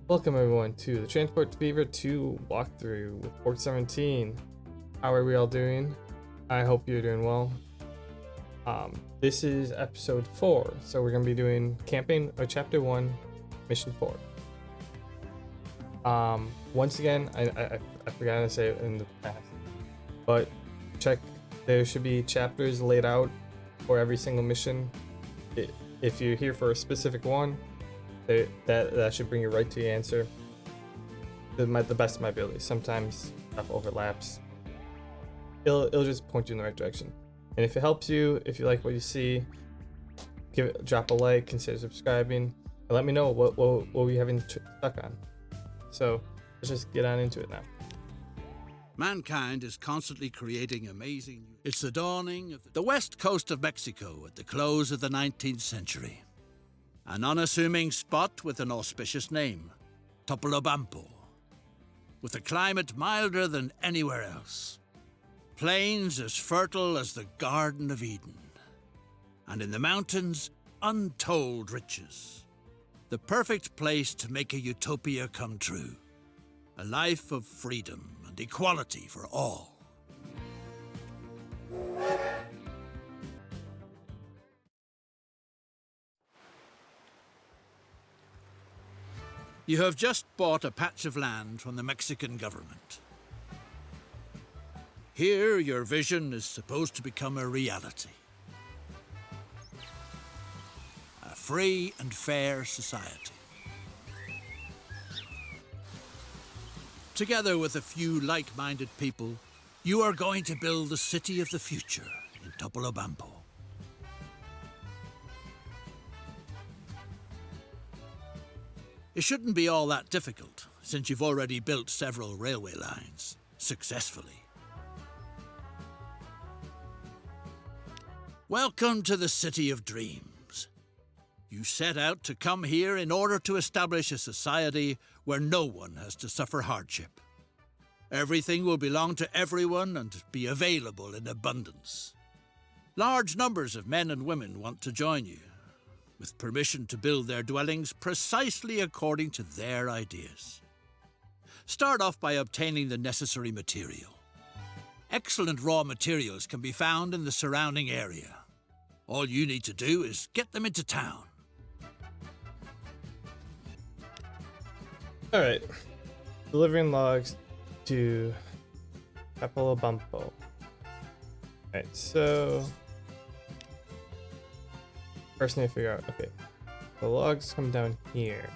Welcome everyone to the Transport Fever 2 walkthrough with Port 17. How are we all doing? I hope you're doing well. This is episode 4, so we're going to be doing campaign or chapter 1, mission 4. Once again, I forgot to say it in the past, but check, there should be chapters laid out for every single mission. If you're here for a specific one, that should bring you right to the answer. The best of my ability. Sometimes stuff overlaps. It'll just point you in the right direction. And if it helps you, if you like what you see, drop a like, consider subscribing, and let me know what we haven't stuck on. So let's just get on into it now. Mankind is constantly creating amazing... It's the dawning of the west coast of Mexico at the close of the 19th century. An unassuming spot with an auspicious name, Topolobampo, with a climate milder than anywhere else. Plains as fertile as the Garden of Eden. And in the mountains, untold riches. The perfect place to make a utopia come true. A life of freedom and equality for all. You have just bought a patch of land from the Mexican government. Here, your vision is supposed to become a reality. A free and fair society. Together with a few like-minded people, you are going to build the city of the future in Topolobampo. It shouldn't be all that difficult, since you've already built several railway lines, successfully. Welcome to the City of Dreams. You set out to come here in order to establish a society where no one has to suffer hardship. Everything will belong to everyone and be available in abundance. Large numbers of men and women want to join you, with permission to build their dwellings precisely according to their ideas. Start off by obtaining the necessary material. Excellent raw materials can be found in the surrounding area. All you need to do is get them into town. Alright, delivering logs to Topolobampo. Alright, so first thing to figure out, okay, the logs come down here.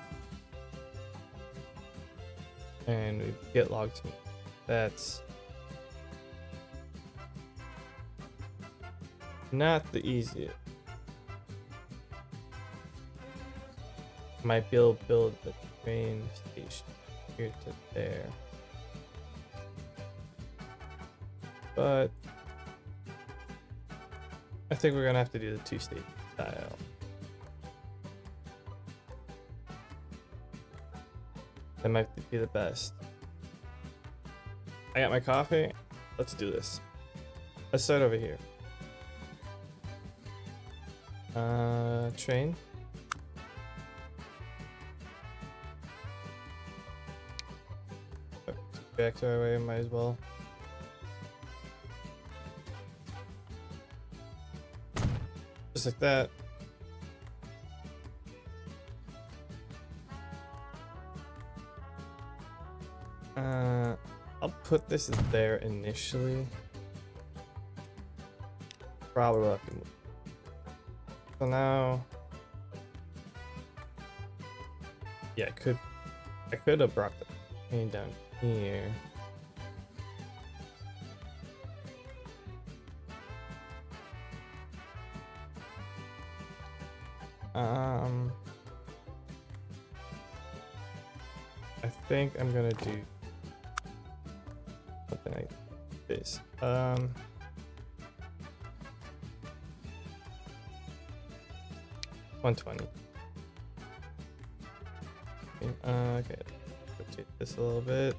And we get logs. That's not the easiest. Might be able to build the train station here to there. But I think we're gonna have to do the two-stage style. That might be the best. I got my coffee. Let's do this. Let's start over here. Train. Back to our way, might as well. Just like that. I'll put this there initially. Probably will have to move. So now, yeah, I could have brought the train down here. I think I'm gonna do something like this. 120. Okay, rotate this a little bit.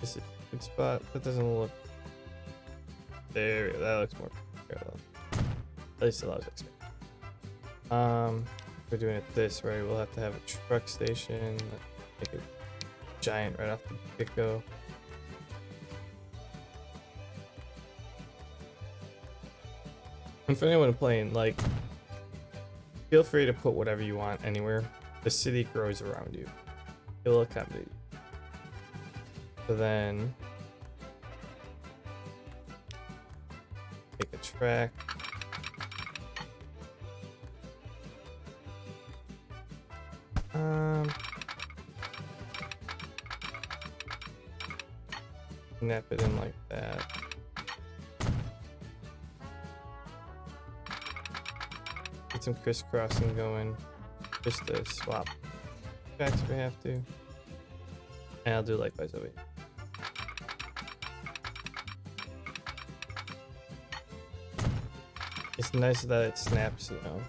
This is a good spot. That doesn't look. There, that looks more parallel. At least it allows expand. If we're doing it this way, we'll have to have a truck station. Make it giant right off the get-go. And for anyone playing, like, feel free to put whatever you want anywhere. The city grows around you. It'll accommodate you. So then, take a track. Snap it in like that. Get some crisscrossing going. Just to swap tracks if we have to. And I'll do likewise over here. It's nice that it snaps, you know.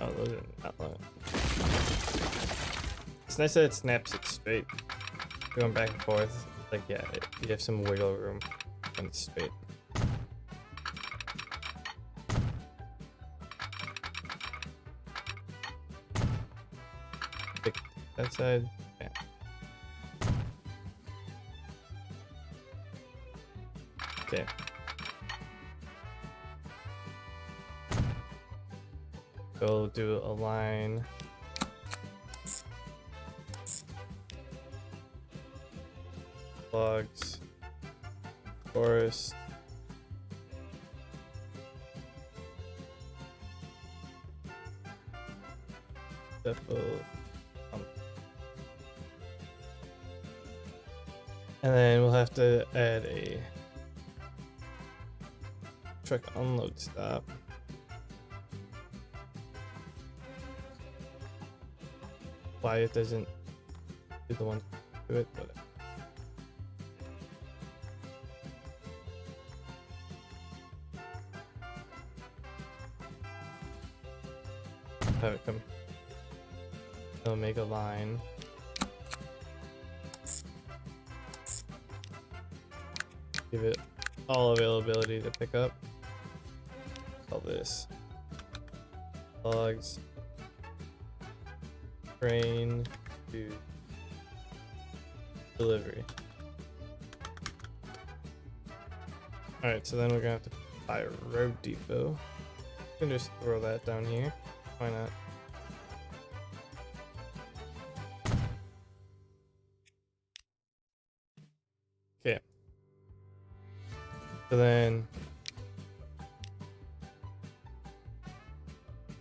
Oh, those are not long. It's nice that it snaps it straight. Going back and forth, like, yeah, you have some wiggle room when it's straight. Pick that side. Yeah. Okay. Go do a line. Logs. Forest. Depot. And then we'll have to add a truck unload stop. Why it doesn't be the one to do it, but have it come. It'll make a line. Give it all availability to pick up. Call this logs. Train to delivery. Alright, so then we're gonna have to buy a road depot. We can just throw that down here. Why not? Okay. So then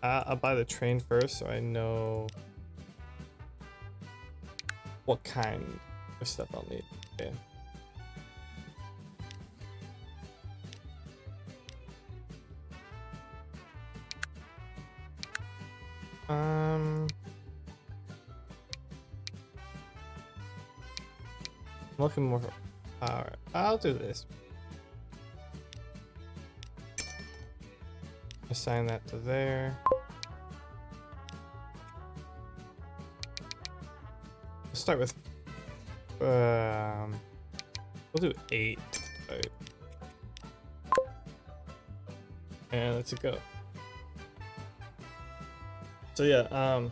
I'll buy the train first so I know what kind of stuff I'll need. Okay. I'm looking more for power. I'll do this. Assign that to there. Let's start with we'll do 8. Right. And let's go. So yeah,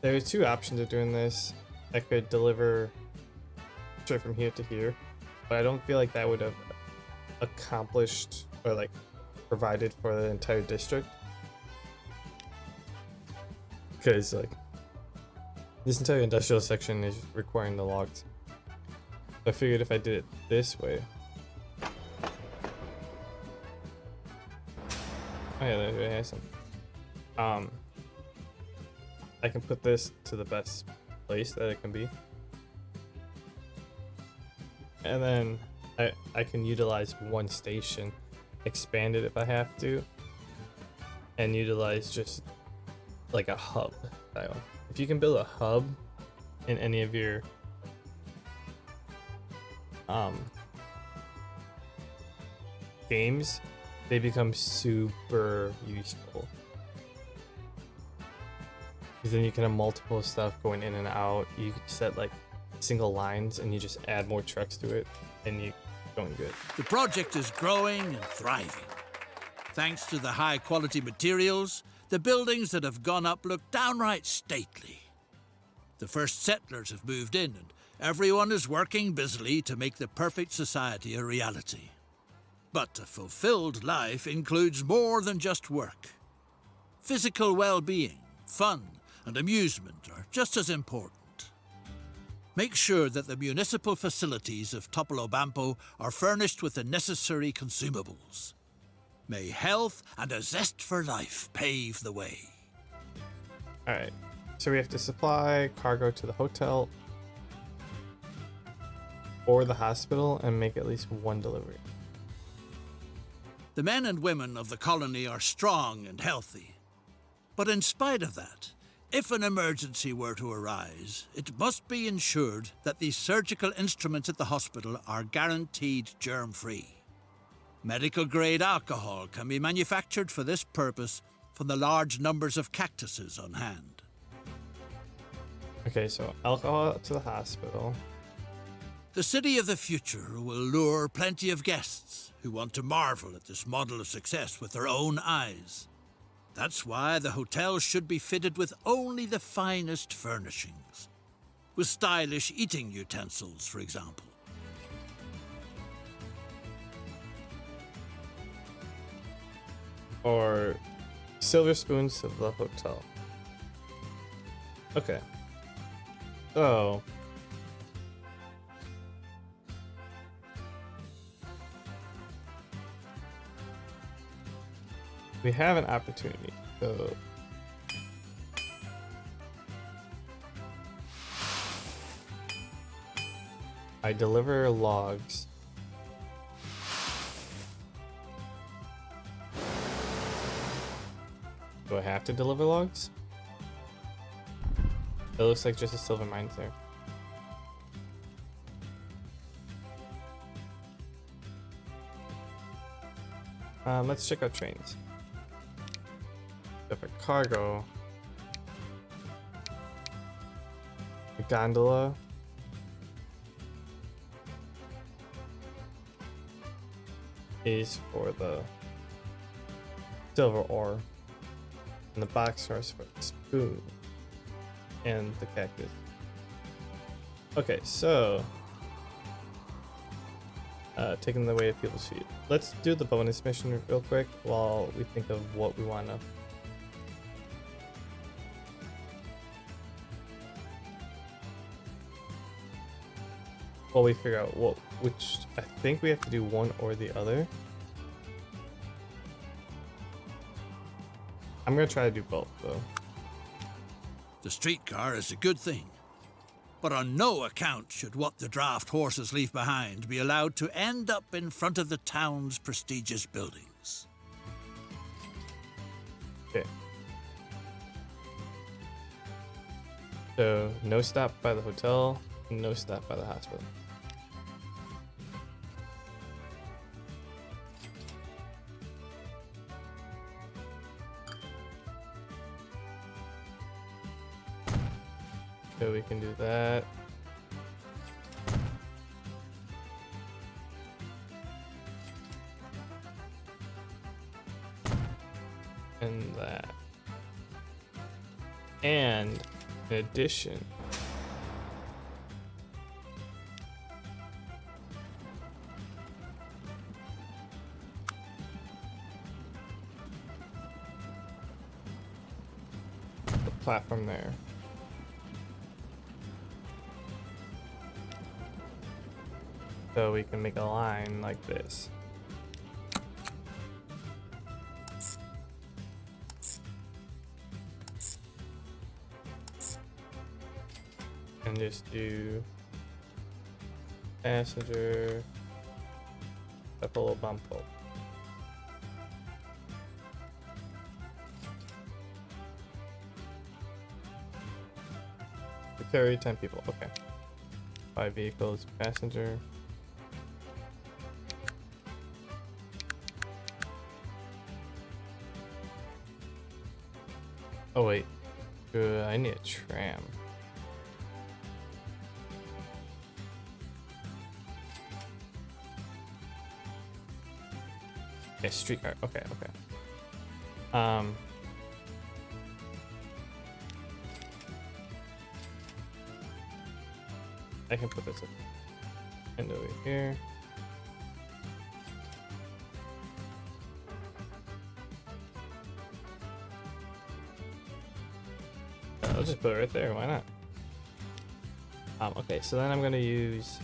there are 2 options of doing this. I could deliver straight from here to here, but I don't feel like that would have accomplished or like provided for the entire district, because like this entire industrial section is requiring the logs. So I figured if I did it this way, oh yeah, there's some. I can put this to the best place that it can be, and then I can utilize one station, expand it if I have to, and utilize just like a hub style. If you can build a hub in any of your games, they become super useful. Because then you can have multiple stuff going in and out. You could set like single lines and you just add more trucks to it and you're going good. The project is growing and thriving. Thanks to the high quality materials, the buildings that have gone up look downright stately. The first settlers have moved in and everyone is working busily to make the perfect society a reality. But a fulfilled life includes more than just work. Physical well-being, fun, and amusement are just as important. Make sure that the municipal facilities of Topolobampo are furnished with the necessary consumables. May health and a zest for life pave the way. Alright, so we have to supply cargo to the hotel or the hospital and make at least one delivery. The men and women of the colony are strong and healthy. But in spite of that, if an emergency were to arise, it must be ensured that the surgical instruments at the hospital are guaranteed germ-free. Medical-grade alcohol can be manufactured for this purpose from the large numbers of cactuses on hand. Okay, so alcohol to the hospital. The city of the future will lure plenty of guests who want to marvel at this model of success with their own eyes. That's why the hotel should be fitted with only the finest furnishings, with stylish eating utensils, for example. Or silver spoons to the hotel. Okay. So we have an opportunity. So I deliver logs. Do I have to deliver logs? It looks like just a silver mine's there. Let's check out trains. So for cargo, the gondola is for the silver ore, and the boxcar is for the spoon and the cactus. Okay, so taking the weight of people's feet. Let's do the bonus mission real quick while we think of what we want to. While we figure out which I think we have to do one or the other. I'm gonna try to do both though. The streetcar is a good thing, but on no account should what the draft horses leave behind be allowed to end up in front of the town's prestigious buildings. Okay. So no stop by the hotel, no stop by the hospital. So we can do that. And that. And in addition, the platform there. So we can make a line like this. And just do passenger Topolobampo. To carry 10 people, okay. 5 vehicles, passenger. Oh wait, I need a tram. Okay, streetcar. Okay, okay. I can put this up and over here. I'll just put it right there. Why not? Okay, so then I'm gonna use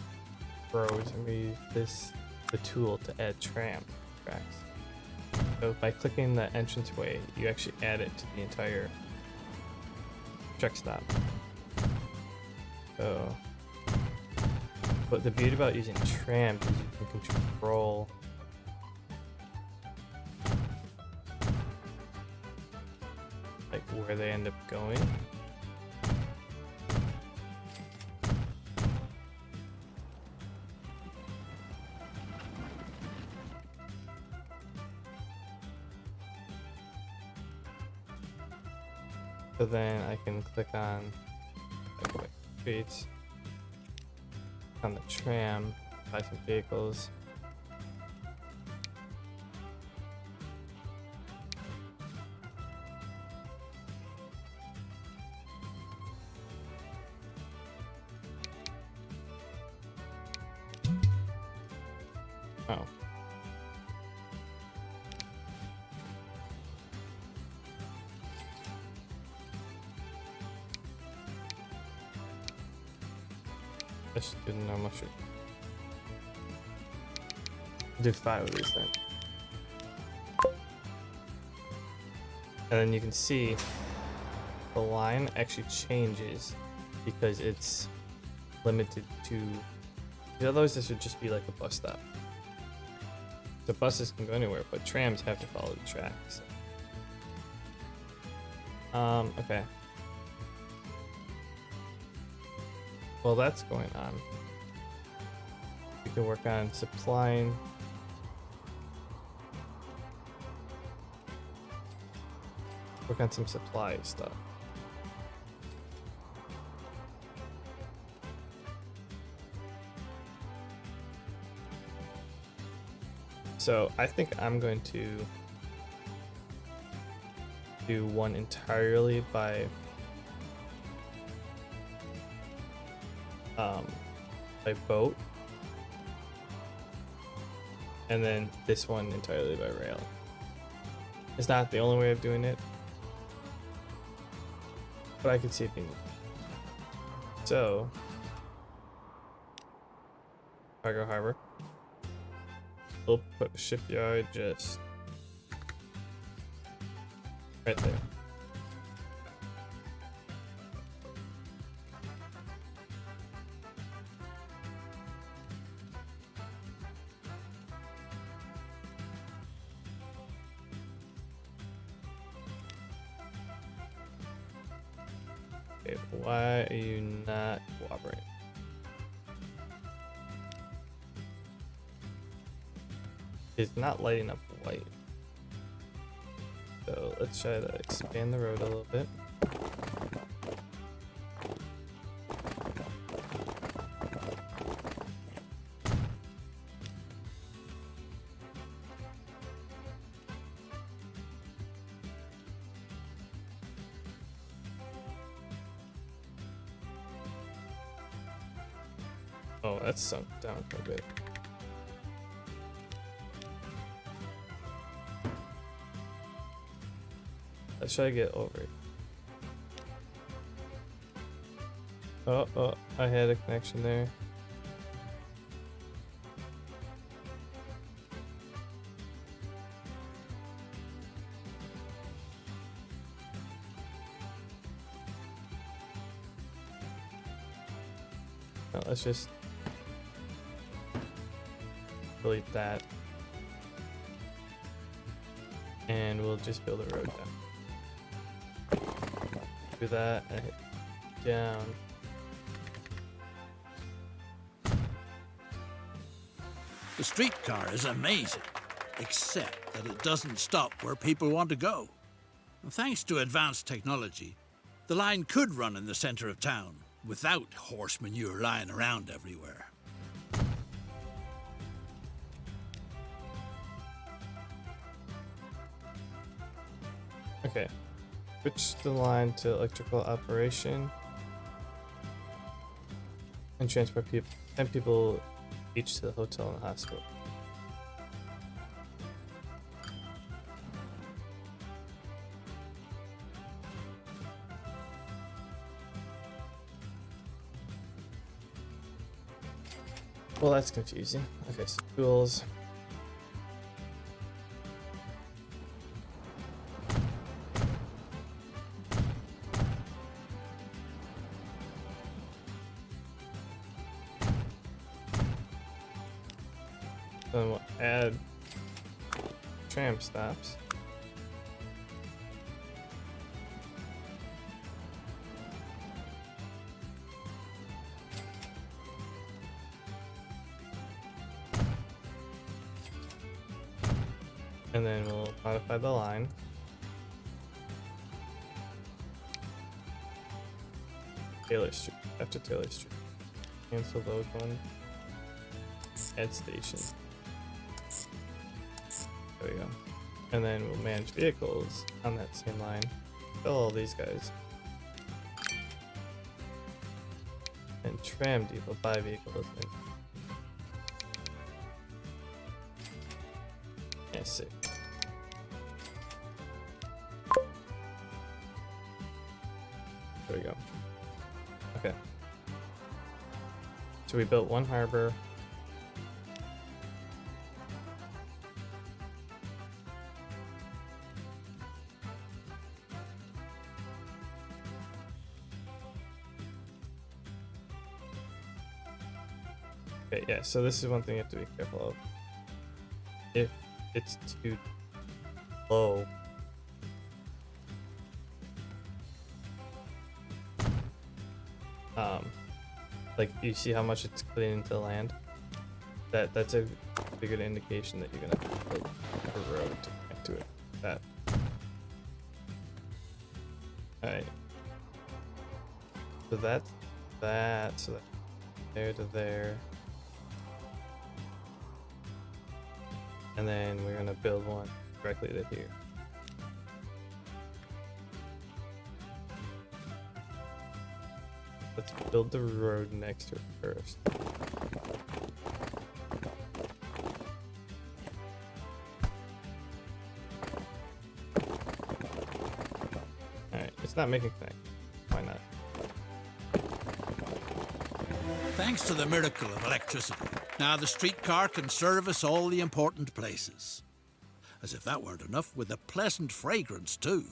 roads. I'm gonna use the tool to add tram tracks. So by clicking the entranceway, you actually add it to the entire truck stop. So, but the beauty about using trams is you can control like where they end up going. So then I can click on like streets, on the tram, buy some vehicles. Oh. Let's do the normal shoot. Do 5 of these then. And then you can see the line actually changes because it's limited to, otherwise this would just be like a bus stop. The buses can go anywhere, but trams have to follow the tracks. Okay. While that's going on, we can work on supplying some supply stuff. So I think I'm going to do one entirely by boat, and then this one entirely by rail. It's not the only way of doing it, but I could see it being. So, cargo harbor. We'll put a shipyard just right there. Okay, why are you not cooperating? It's not lighting up white. So let's try to expand the road a little bit. Oh, that's sunk down for a bit. Let's try to get over it. Oh, I had a connection there. No, let's just delete that. And we'll just build a road down. Do that and hit down. The streetcar is amazing, except that it doesn't stop where people want to go. Thanks to advanced technology, the line could run in the center of town without horse manure lying around everywhere. Okay. Switch the line to electrical operation. And transport 10 people each to the hotel and hospital. Well, that's confusing. Okay, so tools. Then we'll add tram stops. And then we'll modify the line. Taylor Street, after Taylor Street. Cancel those ones. Add station. There we go. And then we'll manage vehicles on that same line. Fill all these guys. And tram depot, buy vehicles. And sick. There we go. Okay. So we built one harbor. Okay, yeah, so this is one thing you have to be careful of. If it's too low, like you see how much it's putting into the land, that's a pretty good indication that you're gonna have to build a road to connect to it. That. Alright. So that's that. So that there to there. And then we're gonna build one directly to here. Let's build the road next to it first. Alright, it's not making connect. Why not? Thanks to the miracle of electricity, now the streetcar can service all the important places. As if that weren't enough, with a pleasant fragrance too.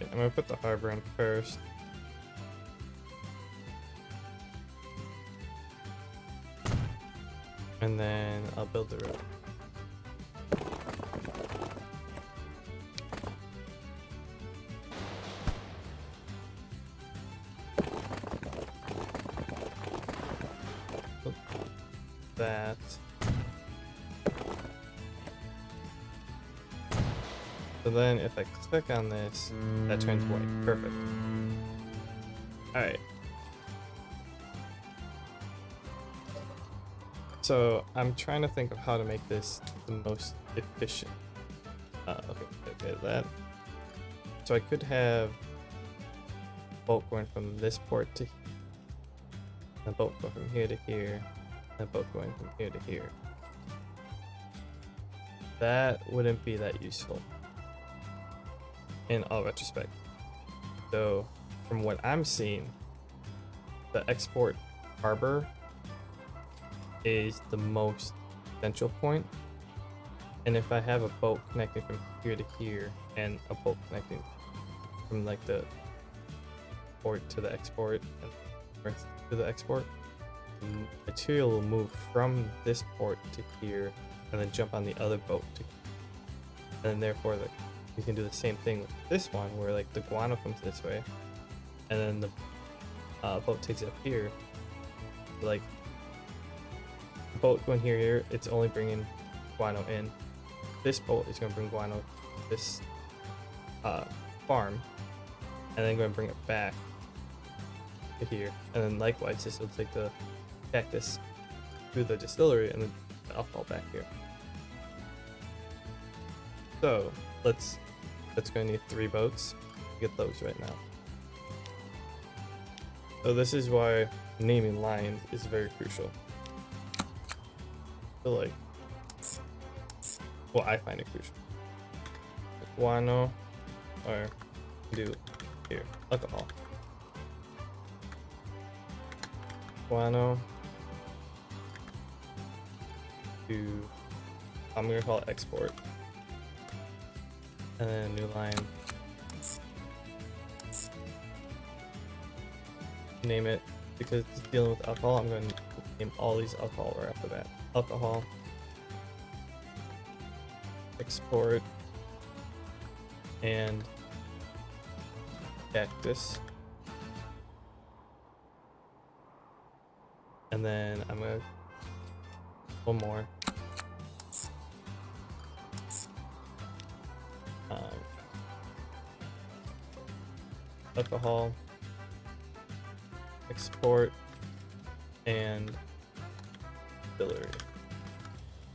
Okay, I'm gonna put the harbor in first. And then I'll build the road. That. So then if I click on this, that turns white. Perfect. Alright. So I'm trying to think of how to make this the most efficient. Okay, that. So I could have boat going from this port to here, a boat going from here to here, and a boat going from here to here. That wouldn't be that useful in all retrospect. So from what I'm seeing, the export harbor is the most central point, and if I have a boat connecting from here to here and a boat connecting from like the port to the export and north to the export, material will move from this port to here and then jump on the other boat to, and then therefore you can do the same thing with this one where like the guano comes this way and then the boat takes it up here. Like boat going here, it's only bringing guano in. This boat is going to bring guano this farm, and then go and bring it back to here. And then likewise, this will take the cactus through the distillery and then the alcohol back here. So let's gonna need 3 boats. Get those right now. So this is why naming lines is very crucial. So like, well, I find it crucial. Guano, or do here alcohol. Guano. To I'm gonna call it export. And then new line. Name it, because it's dealing with alcohol, I'm going to name all these alcohol right after that. Alcohol. Export. And cactus. And then I'm going to one more. Alcohol, export, and distillery.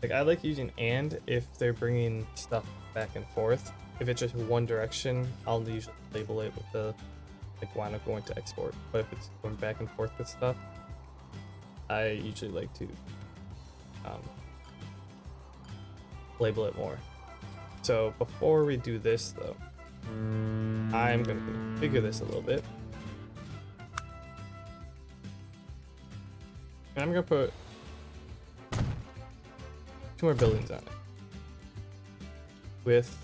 Like, I like using and if they're bringing stuff back and forth. If it's just one direction, I'll usually label it with the like guano going to export. But if it's going back and forth with stuff, I usually like to label it more. So before we do this though, I'm going to configure this a little bit. And I'm going to put 2 more buildings on it with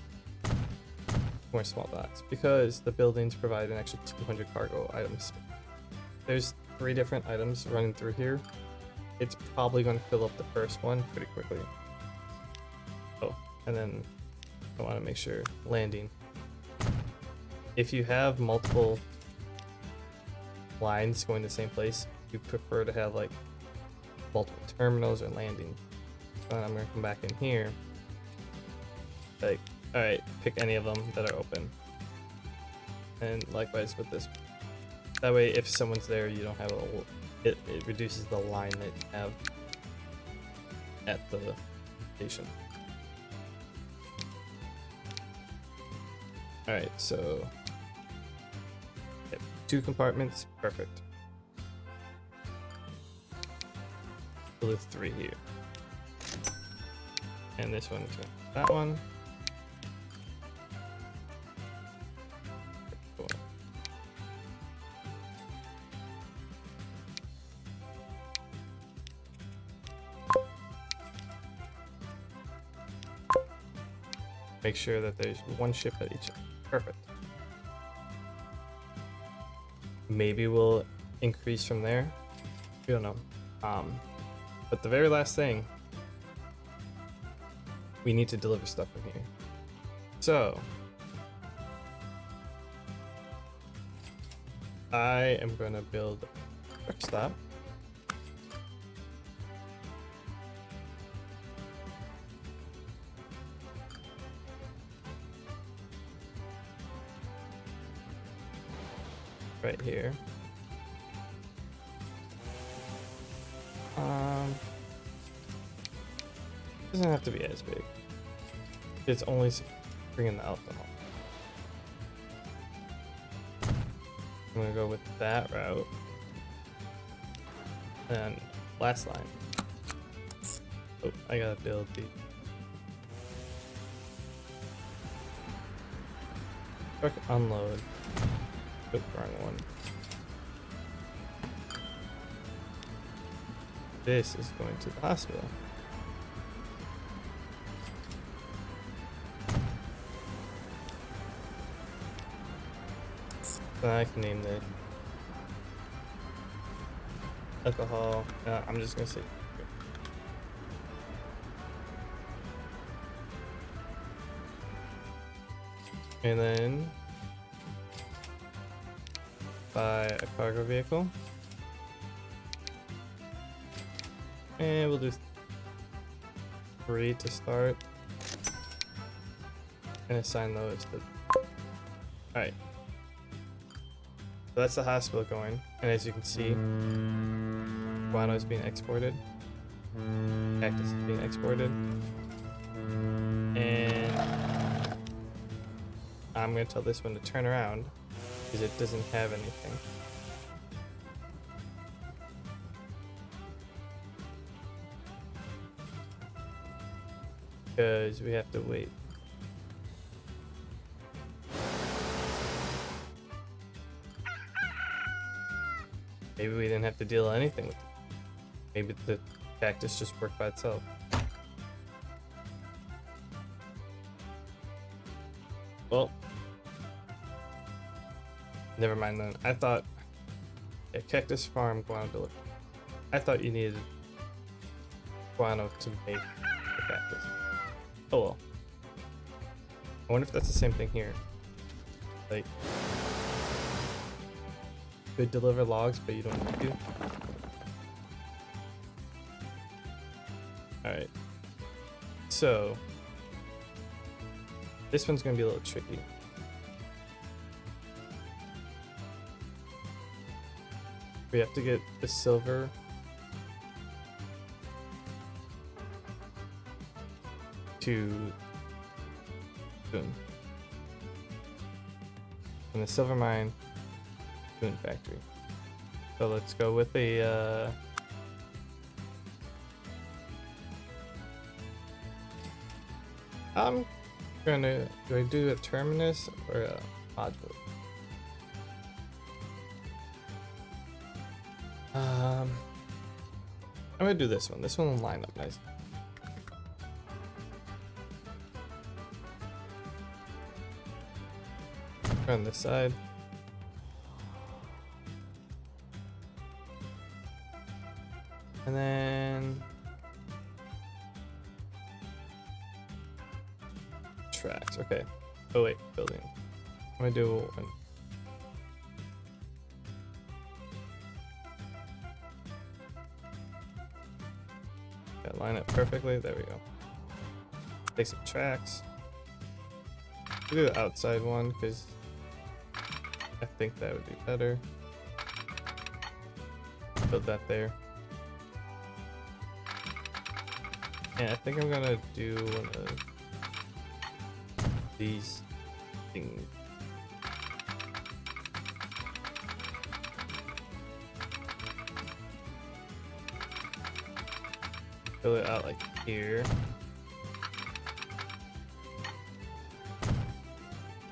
more small docks, because the buildings provide an extra 200 cargo items. There's 3 different items running through here. It's probably going to fill up the first one pretty quickly. Oh, and then I want to make sure landing. If you have multiple lines going to the same place, you prefer to have like multiple terminals or landing. So I'm gonna come back in here. Like, all right, pick any of them that are open. And likewise with this. That way, if someone's there, you don't have it reduces the line that you have at the station. All right, so 2 compartments, perfect. We'll do 3 here, and this one, that one. Cool. Make sure that there's 1 ship at each. Perfect. Maybe we'll increase from there. We don't know. But the very last thing, we need to deliver stuff from here. So I am going to build a truck stop. Right here. Doesn't have to be as big. It's only bringing the alcohol. I'm gonna go with that route. And last line. Oh, I gotta build the truck unload. Oh, wrong one. This is going to the hospital. So I can name this alcohol. I'm just gonna say. And then buy a cargo vehicle. And we'll do 3 to start. and assign those to. Alright. So that's the hospital going. And as you can see, guano is being exported. Cactus is being exported. And I'm going to tell this one to turn around because it doesn't have anything. Because we have to wait. Maybe we didn't have to deal anything with it. Maybe the cactus just worked by itself. Well, never mind then. I thought a cactus farm guano delivery. I thought you needed guano to make the cactus. Oh well. I wonder if that's the same thing here. Like, could deliver logs, but you don't need to. Alright. So, this one's gonna be a little tricky. We have to get the silver to Spoon. And the silver mine, Spoon factory. So let's go with a I'm gonna, do I do a terminus or a module? I'm gonna do this one. This one will line up nice. On this side. And then tracks. Okay. Oh wait, building. I'm gonna do one. Yeah, line up perfectly. There we go. Take some tracks. We'll do the outside one because I think that would be better. Build that there. And I think I'm gonna do one of these things. Fill it out like here.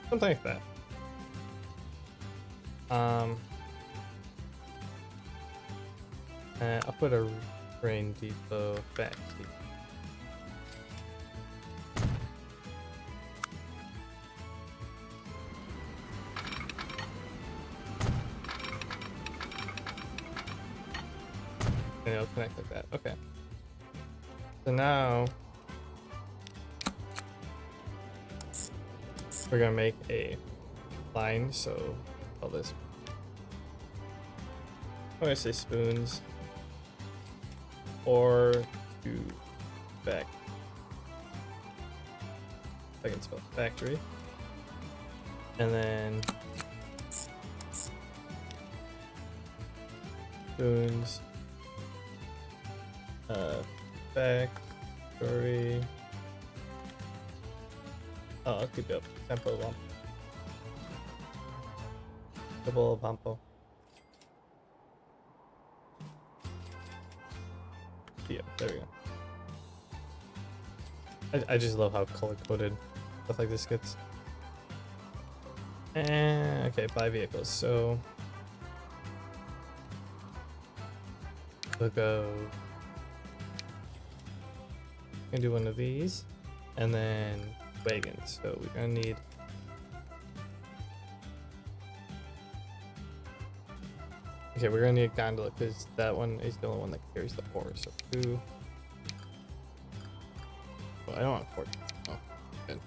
Something like that. And I'll put a rain depot back here. And it'll connect like that. Okay. So now we're gonna make a line. So all this. I'm gonna say spoons or to back. I can spell factory, and then spoons. Factory. Oh, I'll keep it up. Sample lump. Double bumpo. Yeah, there we go. I just love how color coded stuff like this gets. And okay, buy vehicles. So we'll go. Gonna do one of these, and then wagons. So we're gonna need. Okay, we're gonna need a gondola because that one is the only one that carries the ore. So 2. Well, I don't want 4. Oh, good.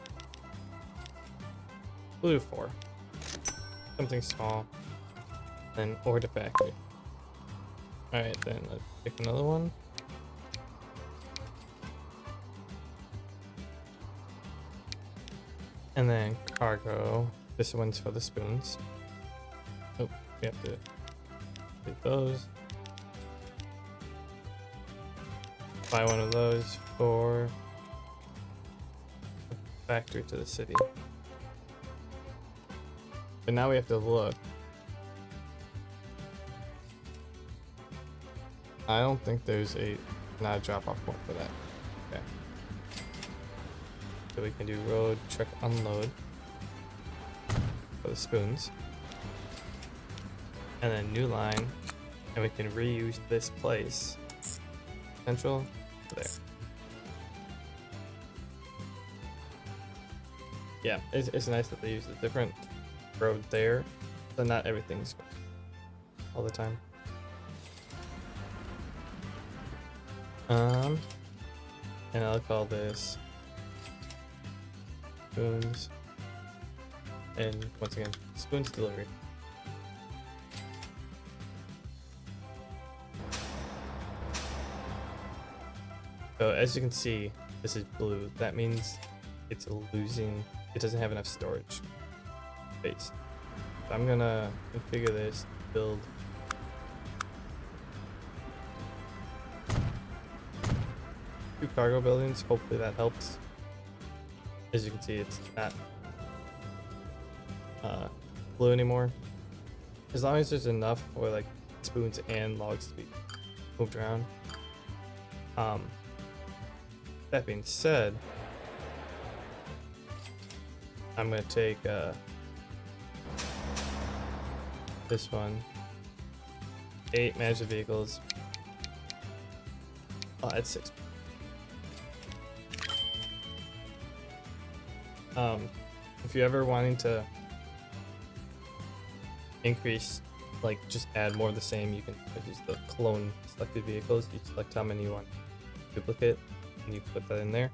We'll do 4. Something small. Then ore to factory. Alright, then let's pick another one. And then cargo. This one's for the spoons. Oh, we have to get those. Buy one of those for the factory to the city. But now we have to look. I don't think there's not a drop-off point for that. Okay. So we can do road, truck, unload for the spoons. And then new line. And we can reuse this place. Central, there. Yeah, it's nice that they use a different road there. So not everything's all the time. And I'll call this spoons, and once again, spoons delivery. So as you can see, this is blue. That means it's losing, it doesn't have enough storage space. So I'm gonna configure this, build two cargo buildings. Hopefully that helps. As you can see, it's not blue anymore. As long as there's enough for like spoons and logs to be moved around. That being said, I'm gonna take this one. 8 managed vehicles. Oh, that's 6. If you're ever wanting to increase, like just add more of the same, you can use the clone selected vehicles. You select how many you want to duplicate and you put that in there.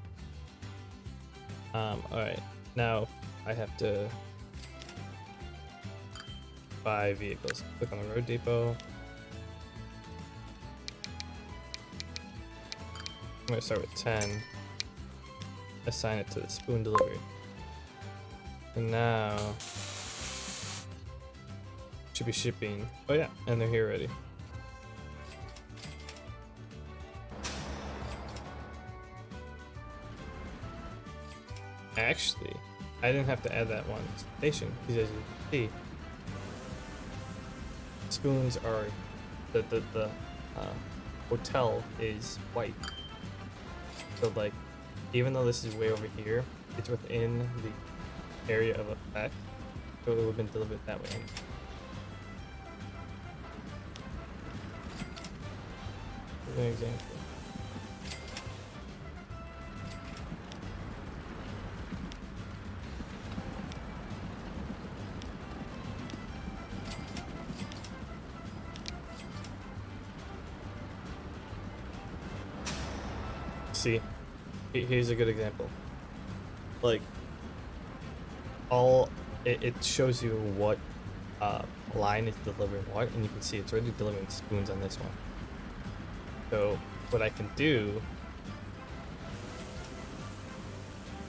Alright, now I have to buy vehicles. Click on the road depot. I'm gonna start with 10. Assign it to the spoon delivery. And now should be shipping. Oh yeah, and they're here already. Actually, I didn't have to add that one station because as you can see, spoons are the hotel is white. So like, even though this is way over here, it's within the area of effect, so it would have been delivered that way. Here's an example. See, here's a good example. Like, it shows you what line is delivering what, and you can see it's already delivering spoons on this one. So what I can do,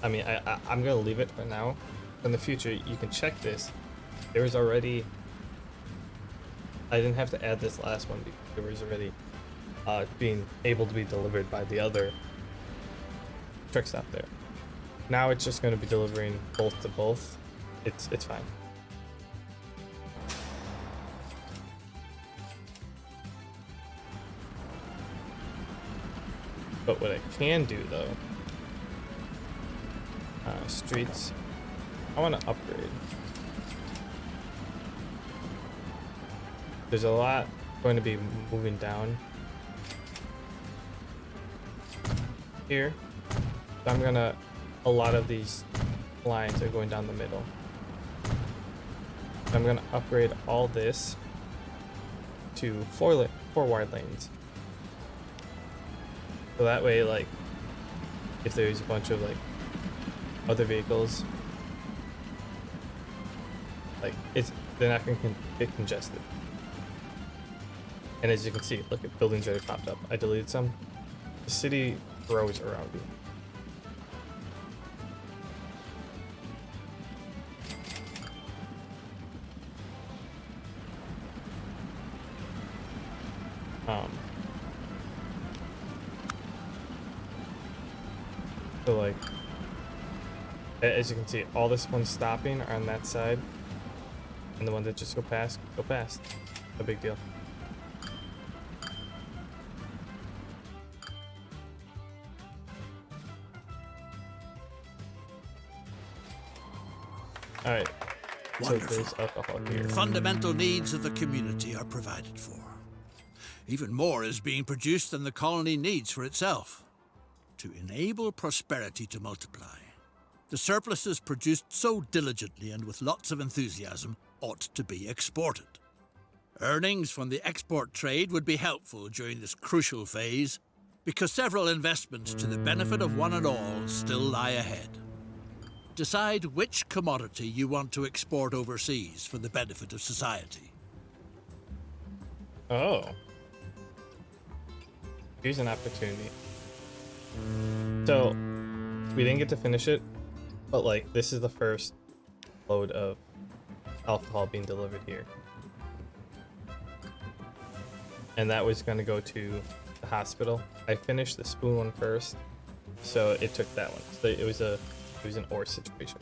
I mean, I'm gonna leave it for now. In the future, you can check this. There was already, I didn't have to add this last one because there was already being able to be delivered by the other truck stop there. Now it's just going to be delivering both to both. It's fine. But what I can do though, streets, I want to upgrade. There's a lot going to be moving down here. So I'm gonna, a lot of these lines are going down the middle. So I'm gonna upgrade all this to four wide lanes. So that way, like, if there's a bunch of like other vehicles, like they're not gonna get congested. And as you can see, look at buildings already popped up. I deleted some. The city grows around you. Um, so like, as you can see, all this one's stopping are on that side, and the ones that just go past, go past. No big deal. All right. Wonderful. So there's alcohol here. Fundamental needs of the community are provided for. Even more is being produced than the colony needs for itself. To enable prosperity to multiply, the surpluses produced so diligently and with lots of enthusiasm ought to be exported. Earnings from the export trade would be helpful during this crucial phase because several investments to the benefit of one and all still lie ahead. Decide which commodity you want to export overseas for the benefit of society. Oh. Here's an opportunity. So, we didn't get to finish it, but like, this is the first load of alcohol being delivered here. And that was gonna go to the hospital. I finished the spoon one first, so it took that one. So it was an or situation.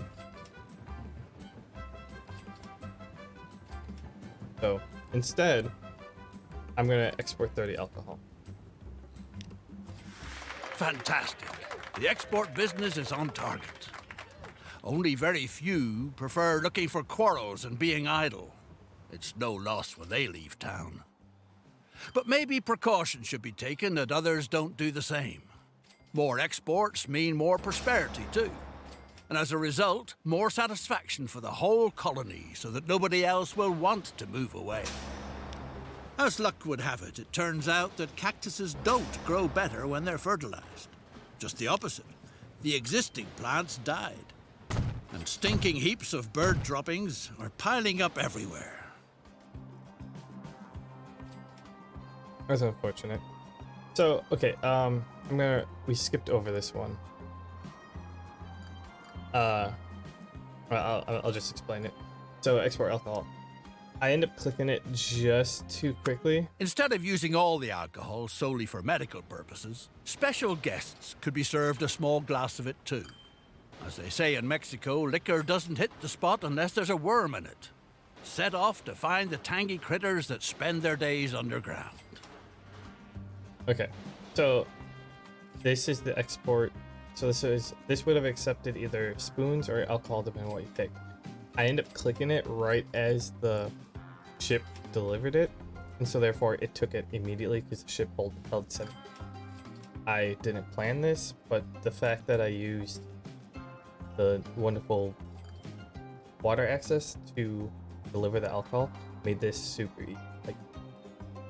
So instead, I'm gonna export 30 alcohol. Fantastic. The export business is on target. Only very few prefer looking for quarrels and being idle. It's no loss when they leave town. But maybe precaution should be taken that others don't do the same. More exports mean more prosperity too. And as a result, more satisfaction for the whole colony so that nobody else will want to move away. As luck would have it, it turns out that cactuses don't grow better when they're fertilized. Just the opposite. The existing plants died. And stinking heaps of bird droppings are piling up everywhere. That's unfortunate. So, okay, we skipped over this one. I'll just explain it. So, export alcohol. I end up clicking it just too quickly. Instead of using all the alcohol solely for medical purposes, special guests could be served a small glass of it too. As they say in Mexico, liquor doesn't hit the spot unless there's a worm in it. Set off to find the tangy critters that spend their days underground. Okay, so this is the export. So this would have accepted either spoons or alcohol depending on what you pick. I end up clicking it right as the ship delivered it, and so therefore it took it immediately because the ship held 7. I didn't plan this, but the fact that I used the wonderful water access to deliver the alcohol made this super easy. Like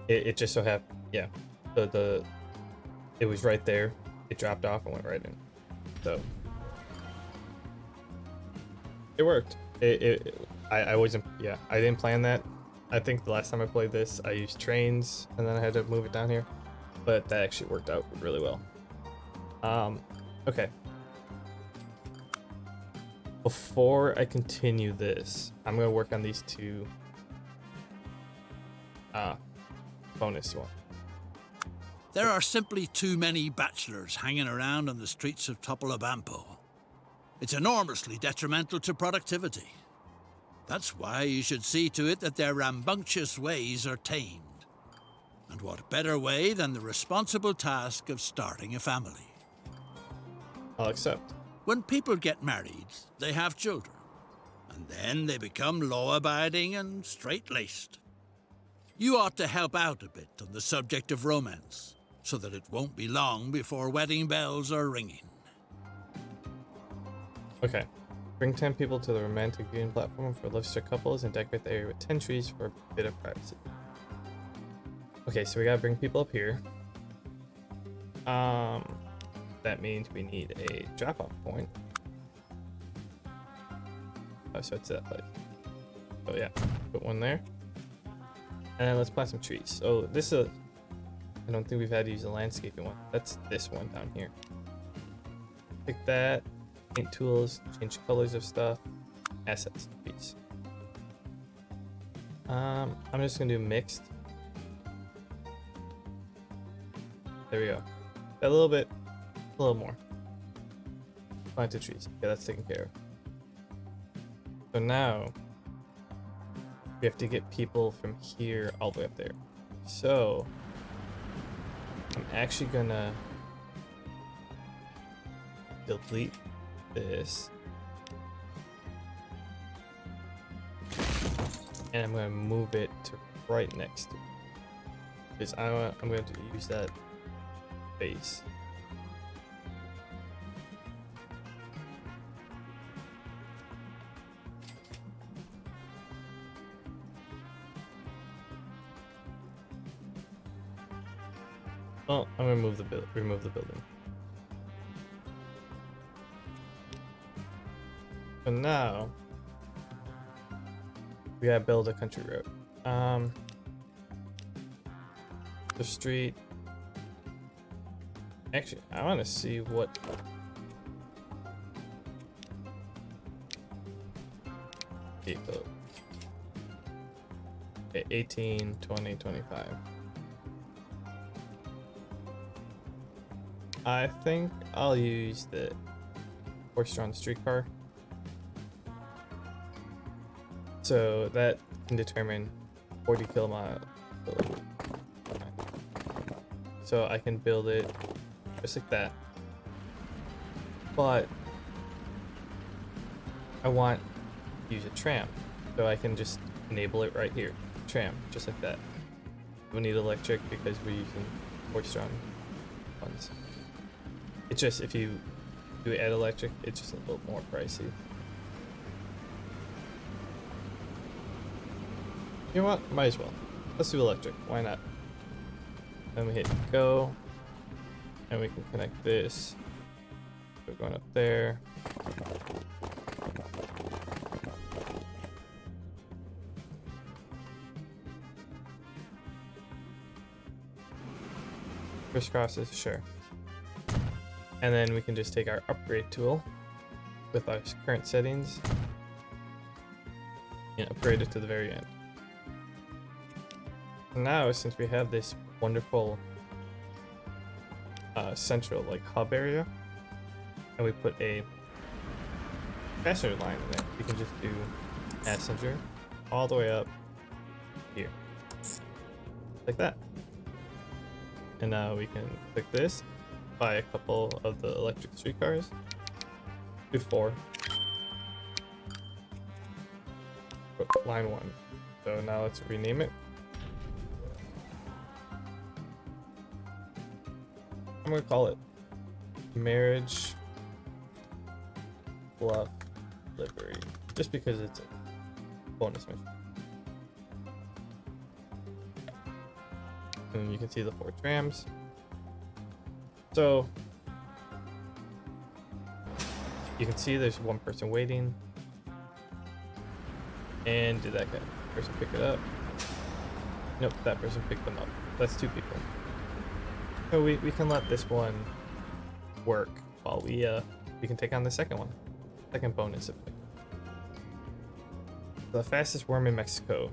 it just so happened, yeah. It was right there. It dropped off and went right in. So it worked. I wasn't, yeah, I didn't plan that. I think the last time I played this, I used trains and then I had to move it down here, but that actually worked out really well. Okay. Before I continue this, I'm gonna work on these two bonus ones. There are simply too many bachelors hanging around on the streets of Topolobampo. It's enormously detrimental to productivity. That's why you should see to it that their rambunctious ways are tamed. And what better way than the responsible task of starting a family? I'll accept. When people get married, they have children. And then they become law-abiding and straight-laced. You ought to help out a bit on the subject of romance, so that it won't be long before wedding bells are ringing. Okay. Bring 10 people to the romantic viewing platform for love-struck couples and decorate the area with 10 trees for a bit of privacy. Okay, so we gotta bring people up here. That means we need a drop-off point. Oh, so it's that place. Oh yeah, put one there. And let's plant some trees. So this is I don't think we've had to use a landscaping one. That's this one down here. Pick that. Paint tools, change colors of stuff, assets, trees. I'm just gonna do mixed. There we go. A little bit, a little more. Planted trees. Okay, that's taken care of. So now we have to get people from here all the way up there. So I'm actually gonna delete this. And I'm gonna move it to right next to it. Because I'm going to use that base. Well, I'm gonna remove the building. So now we gotta build a country road. The street. Actually, I want to see what. Vehicle. Okay, 18, 20, 25. I think I'll use the horse-drawn streetcar. So that can determine 40 kilometer. So I can build it just like that. But I want to use a tram. So I can just enable it right here. Tram, just like that. We need electric because we're using horse-drawn ones. It's just, if you do add electric, it's just a little more pricey. You know what? Might as well. Let's do electric. Why not? Then we hit go. And we can connect this. We're going up there. Crisscrosses, sure. And then we can just take our upgrade tool with our current settings and upgrade it to the very end. Now, since we have this wonderful central like hub area, and we put a passenger line in it, we can just do passenger all the way up here, like that. And now we can click this, buy a couple of the electric streetcars, do 4. Put line 1. So now let's rename it. I'm gonna call it Marriage Bluff Livery, just because it's a bonus mission. And you can see the 4 trams. So you can see there's one person waiting. And did that person pick it up? Nope, that person picked them up. That's 2 people. So we can let this one work while we can take on the second one. Second bonus effect. The fastest worm in Mexico.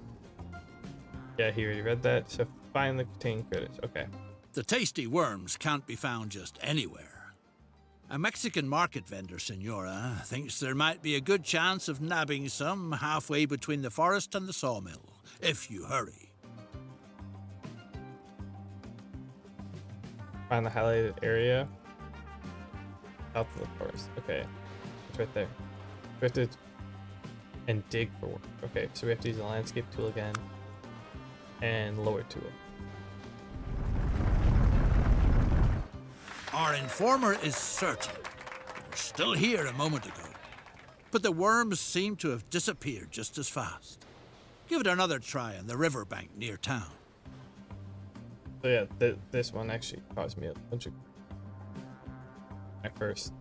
Yeah, he already read that. So find the contained credits. Okay. The tasty worms can't be found just anywhere. A Mexican market vendor, Senora, thinks there might be a good chance of nabbing some halfway between the forest and the sawmill, if you hurry. Find the highlighted area. South of the forest. Okay. It's right there. We have to... And dig for work. Okay, so we have to use the landscape tool again. And lower tool. Our informer is certain. They were still here a moment ago. But the worms seem to have disappeared just as fast. Give it another try on the riverbank near town. So yeah, this one actually caused me a bunch of... I first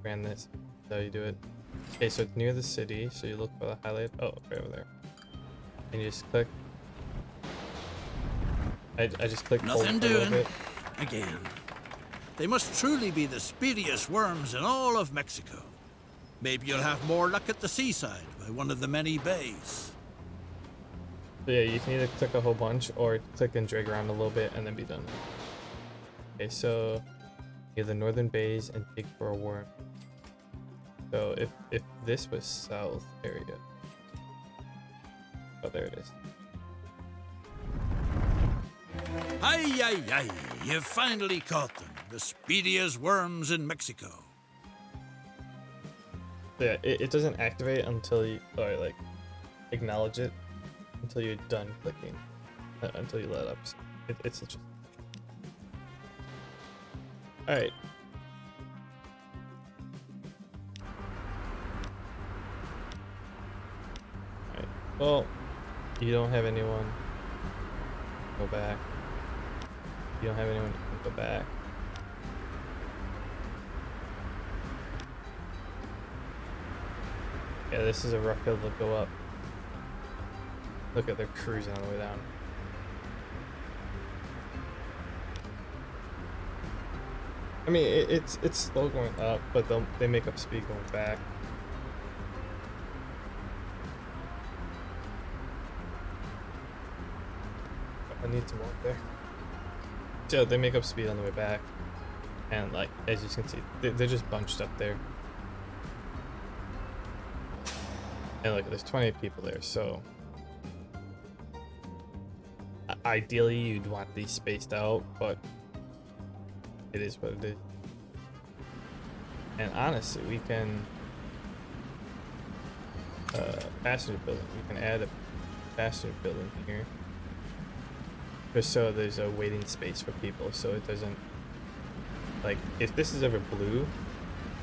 ran this. That's how you do it. Okay, so it's near the city, so you look for the highlight. Oh, right over there. And you just click. I just clicked Nothing forward a little doing. bit. Again. They must truly be the speediest worms in all of Mexico. Maybe you'll have more luck at the seaside by one of the many bays. So yeah, you can either click a whole bunch or click and drag around a little bit and then be done. Okay, so near the northern bays and dig for a worm. So if this was south area. Oh, there it is. Ay, ay, ay, you've finally caught them. The speediest worms in Mexico. Yeah, it doesn't activate until you, or like, acknowledge it until you're done clicking, until you let up. So it's just... Alright. Alright, well, you don't have anyone. Go back. You don't have anyone, go back. Yeah, this is a rough hill to go up. Look at, they're cruising on the way down. I mean, it's slow going up, but they make up speed going back. I need to walk there. So they make up speed on the way back, and like as you can see, they're just bunched up there. And look, there's 20 people there, so ideally you'd want these spaced out, but it is what it is. And honestly, we can passenger building. We can add a passenger building here, just so there's a waiting space for people, so it doesn't, like, if this is ever blue,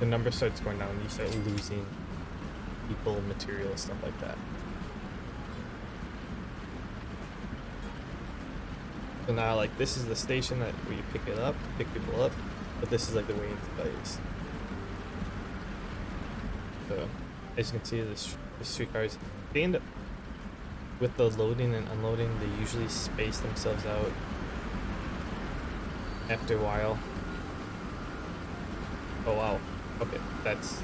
the number starts going down and you start losing people, material, stuff like that. So now, like, this is the station that where you pick people up, but this is like the waiting place. So as you can see, the streetcars, they end up with the loading and unloading, they usually space themselves out after a while. Oh wow, okay, that's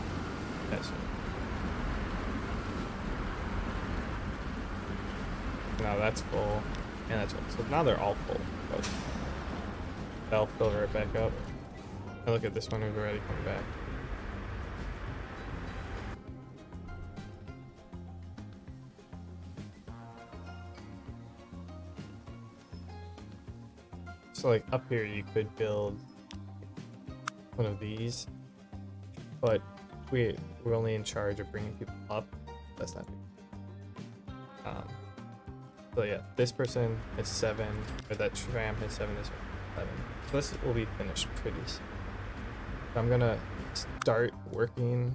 now that's full, and that's full. So now they're all full. But they'll fill right back up. And look at this one who's already coming back. So like up here you could build one of these, but we're only in charge of bringing people up. That's not good. So yeah, this person is 7, or that tram has 7, this one has 11. So this will be finished pretty soon. So I'm gonna start working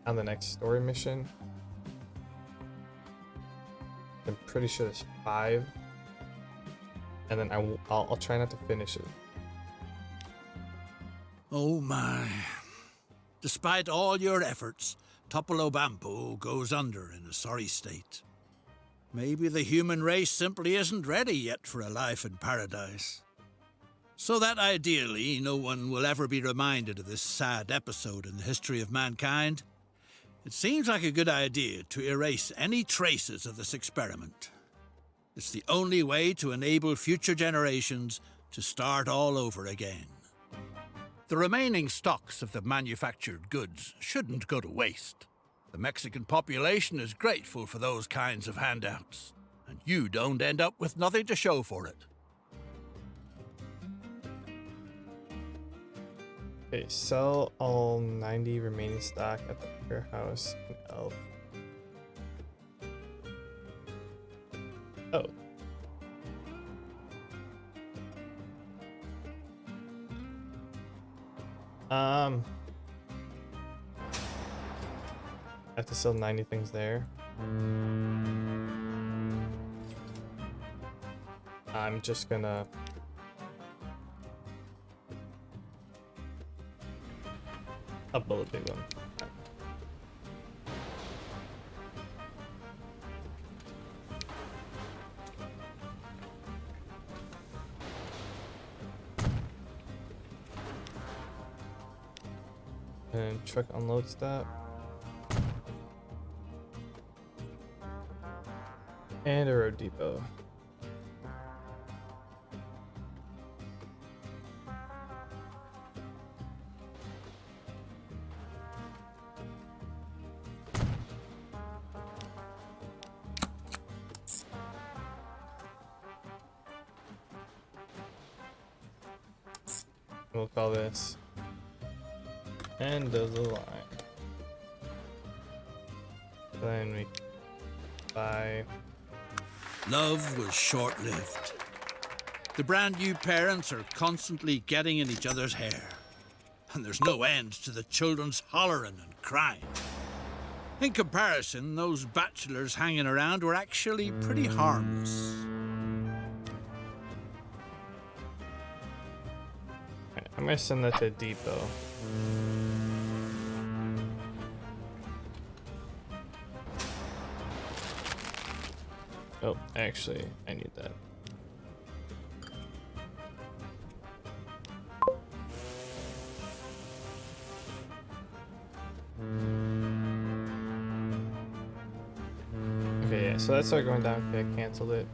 on the next story mission. I'm pretty sure there's 5, and then I'll try not to finish it. Oh my. Despite all your efforts, Topolobampo goes under in a sorry state. Maybe the human race simply isn't ready yet for a life in paradise. So that ideally no one will ever be reminded of this sad episode in the history of mankind, it seems like a good idea to erase any traces of this experiment. It's the only way to enable future generations to start all over again. The remaining stocks of the manufactured goods shouldn't go to waste. The Mexican population is grateful for those kinds of handouts, and you don't end up with nothing to show for it. Okay, sell all 90 remaining stock at the warehouse in Elf. Oh. I have to sell 90 things there. I'm just gonna... upload a big one. And truck unload stop. And a road depot. we'll call this end of the line. Then we buy. Love was short-lived. The brand new parents are constantly getting in each other's hair. And there's no end to the children's hollering and crying. In comparison, those bachelors hanging around were actually pretty harmless. Right, I'm gonna send that to Depot. Oh, actually, I need that. Okay, yeah, so that started going down. Okay, I canceled it.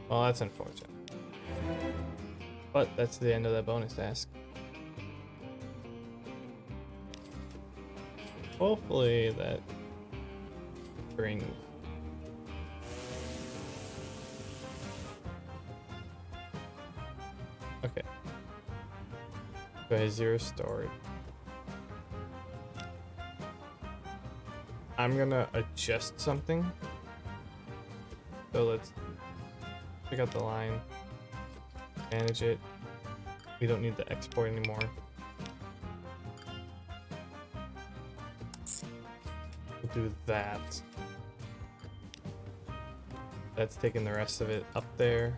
Well, that's unfortunate. But that's the end of that bonus task. Hopefully that brings. Okay. So I have 0 stored. I'm gonna adjust something. So let's pick up the line, manage it. We don't need the export anymore. We'll do that. That's taking the rest of it up there.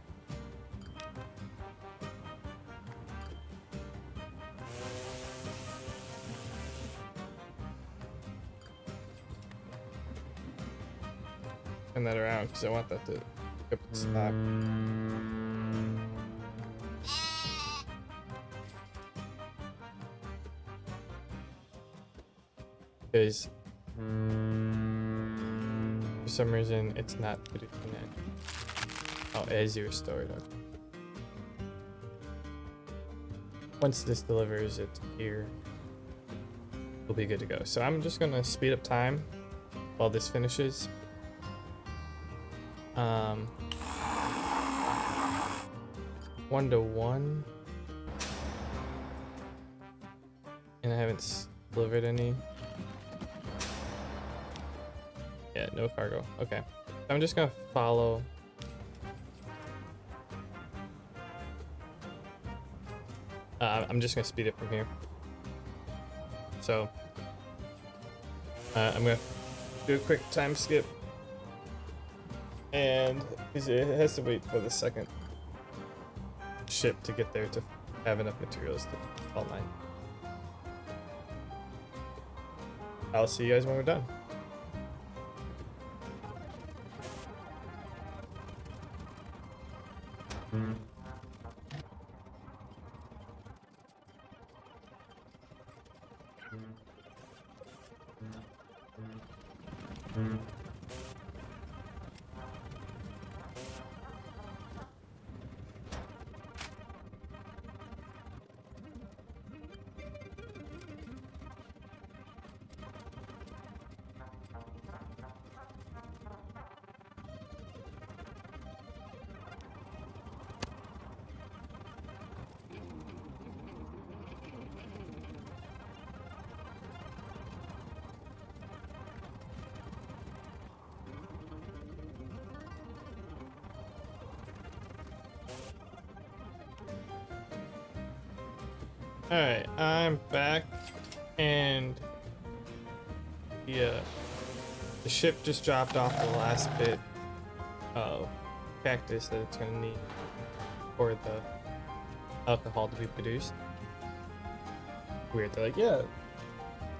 Turn that around because I want that to pick up the slack. Because for some reason it's not producing it. Oh, as you're stored. Okay. Once this delivers it here, we'll be good to go. So I'm just gonna speed up time while this finishes. 1-to-1, and I haven't delivered any. Yeah, no cargo. Okay, I'm just gonna follow. I'm just gonna speed it from here. So I'm gonna do a quick time skip, and it has to wait for the second ship to get there to have enough materials to online. I'll see you guys when we're done. Alright, I'm back, and the ship just dropped off the last bit of cactus that it's gonna need for the alcohol to be produced. Weird, they're like, yeah,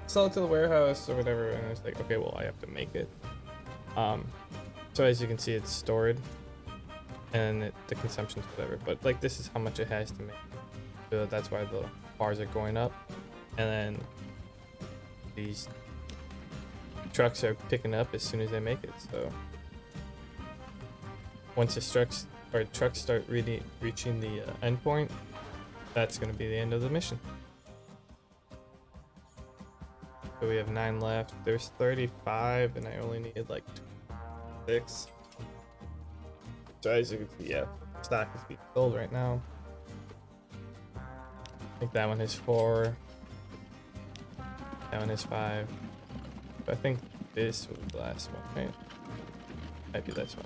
sell it to the warehouse or whatever, and it's like, okay, well, I have to make it. So as you can see, it's stored, and the consumption's whatever, but like this is how much it has to make. So that's why the bars are going up, and then these trucks are picking up as soon as they make it. So once the trucks start really reaching the end point, that's going to be the end of the mission. we have 9 left. There's 35, and I only need like 6. So as you can see, yeah, stock is being sold right now. I think that one is 4. That one is 5. So I think this was the last one, right? Might be this one.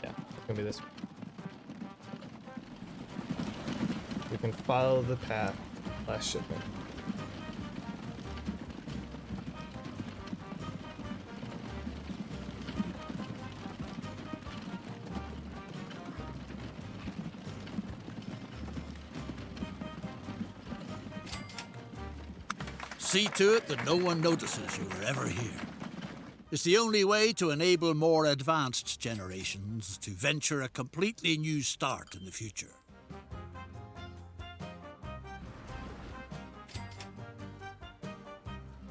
Yeah, it's gonna be this one. We can follow the path. Last shipment. See to it that no one notices you were ever here. It's the only way to enable more advanced generations to venture a completely new start in the future.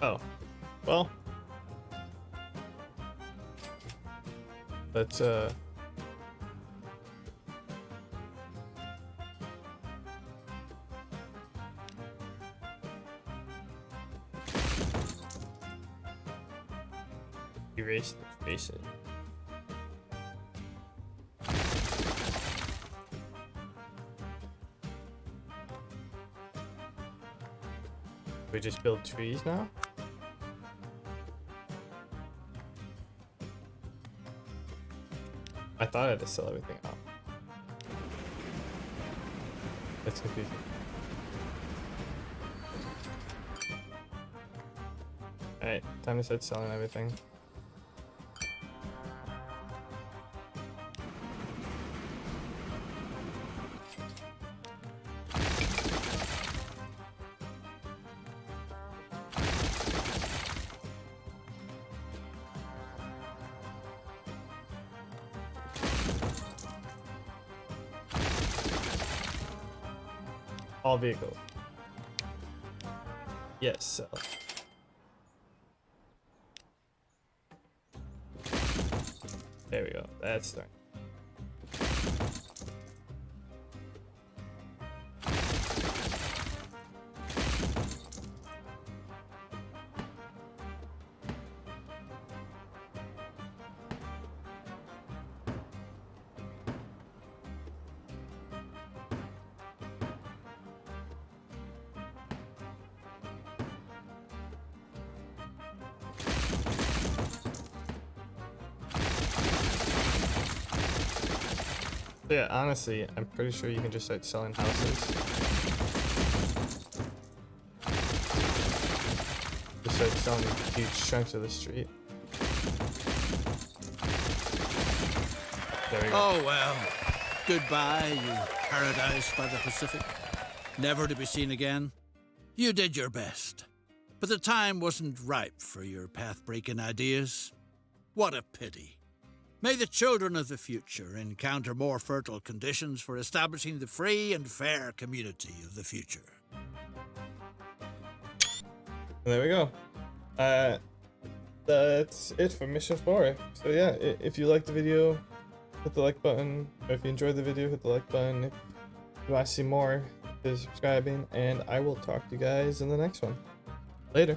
Oh, well, let's erase the traces. We just build trees now? I thought I had to sell everything out. That's confusing. Alright, time to start selling everything. All vehicles. Yes, sell. There we go. That's done. Yeah, honestly, I'm pretty sure you can just start selling houses. Just start selling huge chunks of the street. There we go. Oh well, goodbye, you paradise by the Pacific. Never to be seen again. You did your best, but the time wasn't ripe for your path-breaking ideas. What a pity. May the children of the future encounter more fertile conditions for establishing the free and fair community of the future. There we go. That's it for mission 4. So yeah, if you liked the video, hit the like button. Or if you enjoyed the video, hit the like button. If you want to see more, hit subscribing, and I will talk to you guys in the next one. Later.